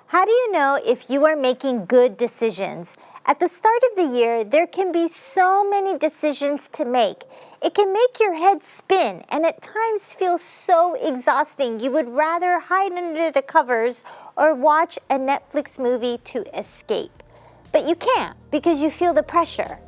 How do you know if you are making good decisions? At the start of the year, there can be so many decisions to make. It can make your head spin and at times feel so exhausting you would rather hide under the covers or watch a Netflix movie to escape. But you can't because you feel the pressure.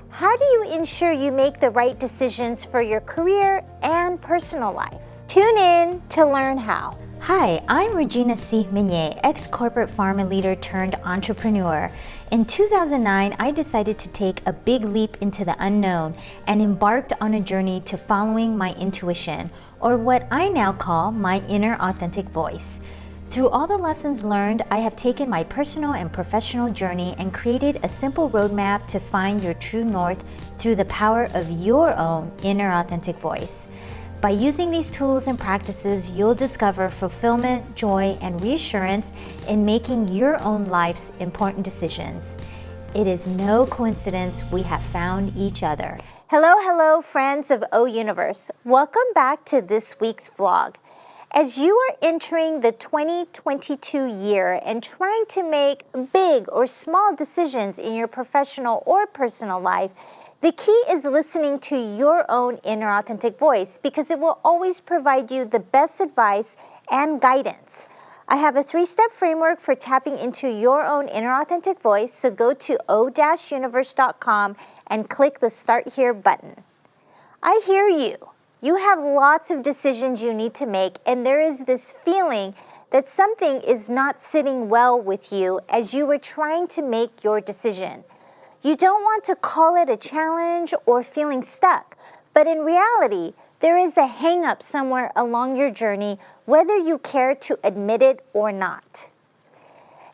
How do you ensure you make the right decisions for your career and personal life? Tune in to learn how. Hi, I'm Regina C. Minier, ex-corporate pharma leader turned entrepreneur. In 2009, I decided to take a big leap into the unknown and embarked on a journey to following my intuition, or what I now call my inner authentic voice. Through all the lessons learned, I have taken my personal and professional journey and created a simple roadmap to find your true north through the power of your own inner authentic voice. By using these tools and practices, you'll discover fulfillment, joy, and reassurance in making your own life's important decisions. It is no coincidence we have found each other. Hello, friends of O Universe. Welcome back to this week's vlog. As you are entering the 2022 year and trying to make big or small decisions in your professional or personal life, the key is listening to your own inner authentic voice because it will always provide you the best advice and guidance. I have a 3-step framework for tapping into your own inner authentic voice, so go to o-universe.com and click the Start Here button. I hear you. You have lots of decisions you need to make, and there is this feeling that something is not sitting well with you as you were trying to make your decision. You don't want to call it a challenge or feeling stuck, but in reality, there is a hang-up somewhere along your journey, whether you care to admit it or not.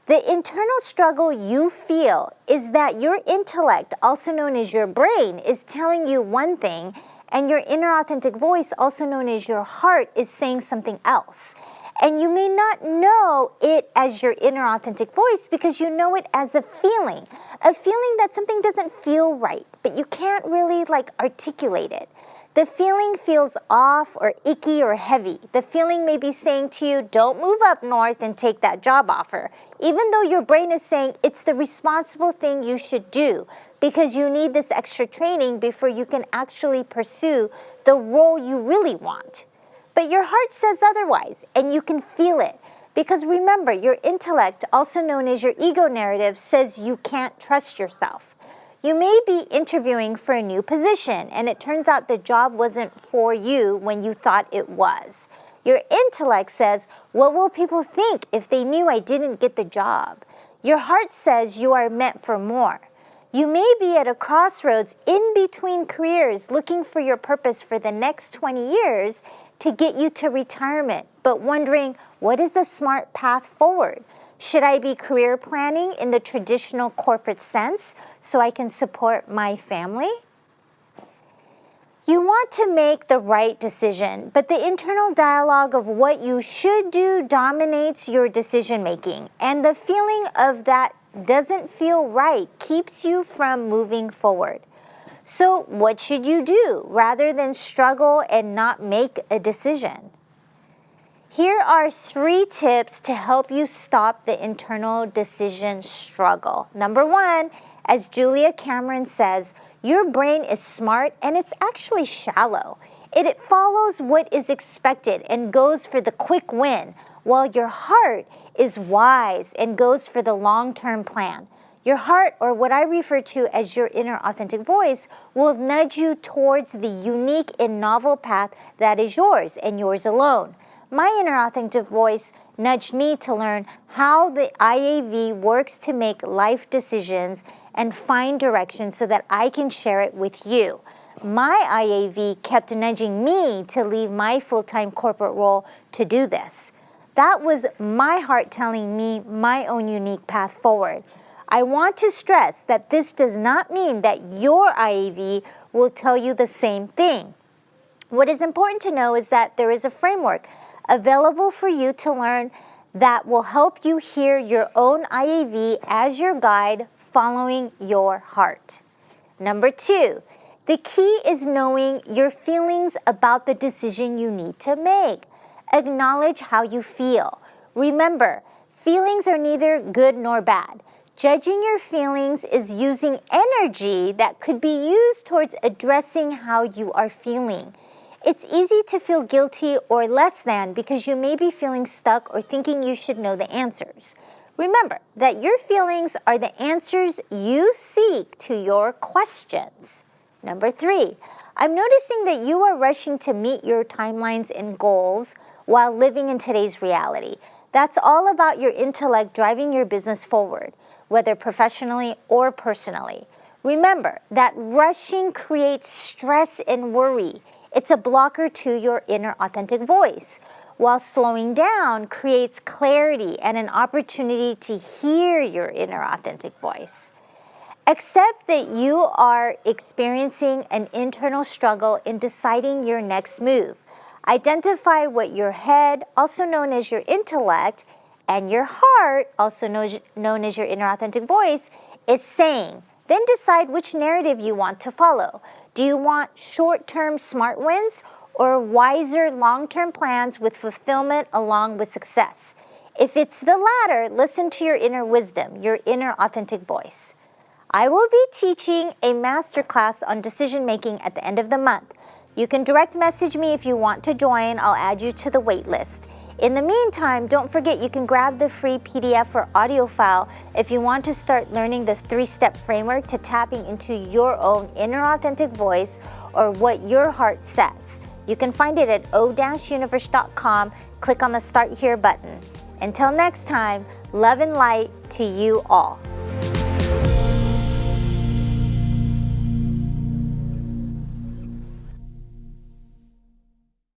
The internal struggle you feel is that your intellect, also known as your brain, is telling you one thing, and your inner authentic voice, also known as your heart, is saying something else. And you may not know it as your inner authentic voice because you know it as a feeling that something doesn't feel right, but you can't really articulate it. The feeling feels off or icky or heavy. The feeling may be saying to you, don't move up north and take that job offer, even though your brain is saying it's the responsible thing you should do because you need this extra training before you can actually pursue the role you really want. But your heart says otherwise, and you can feel it. Because remember, your intellect, also known as your ego narrative, says you can't trust yourself. You may be interviewing for a new position, and it turns out the job wasn't for you when you thought it was. Your intellect says, what will people think if they knew I didn't get the job? Your heart says you are meant for more. You may be at a crossroads in between careers looking for your purpose for the next 20 years to get you to retirement, but wondering, what is the smart path forward? Should I be career planning in the traditional corporate sense so I can support my family? You want to make the right decision, but the internal dialogue of what you should do dominates your decision making, and the feeling of that doesn't feel right keeps you from moving forward. So what should you do rather than struggle and not make a decision? Here are 3 tips to help you stop the internal decision struggle. Number 1, as Julia Cameron says, your brain is smart and it's actually shallow. It follows what is expected and goes for the quick win, while your heart is wise and goes for the long-term plan. Your heart, or what I refer to as your inner authentic voice, will nudge you towards the unique and novel path that is yours and yours alone. My inner authentic voice nudged me to learn how the IAV works to make life decisions and find direction so that I can share it with you. My IAV kept nudging me to leave my full-time corporate role to do this. That was my heart telling me my own unique path forward. I want to stress that this does not mean that your IAV will tell you the same thing. What is important to know is that there is a framework available for you to learn that will help you hear your own IAV as your guide, following your heart. Number 2, the key is knowing your feelings about the decision you need to make. Acknowledge how you feel. Remember, Feelings are neither good nor bad. Judging your feelings is using energy that could be used towards addressing how you are feeling. It's easy to feel guilty or less than because you may be feeling stuck or thinking you should know the answers. Remember that your feelings are the answers you seek to your questions. Number 3, I'm noticing that you are rushing to meet your timelines and goals while living in today's reality. That's all about your intellect driving your business forward, whether professionally or personally. Remember that rushing creates stress and worry. It's a blocker to your inner authentic voice, while slowing down creates clarity and an opportunity to hear your inner authentic voice. Accept that you are experiencing an internal struggle in deciding your next move. Identify what your head, also known as your intellect, and your heart, also known as your inner authentic voice, is saying. Then decide which narrative you want to follow. Do you want short-term smart wins or wiser long-term plans with fulfillment along with success? If it's the latter, listen to your inner wisdom, your inner authentic voice. I will be teaching a masterclass on decision making at the end of the month. You can direct message me if you want to join. I'll add you to the wait list. In the meantime, don't forget you can grab the free PDF or audio file if you want to start learning the 3-step framework to tapping into your own inner authentic voice or what your heart says. You can find it at o-universe.com. Click on the Start Here button. Until next time, love and light to you all.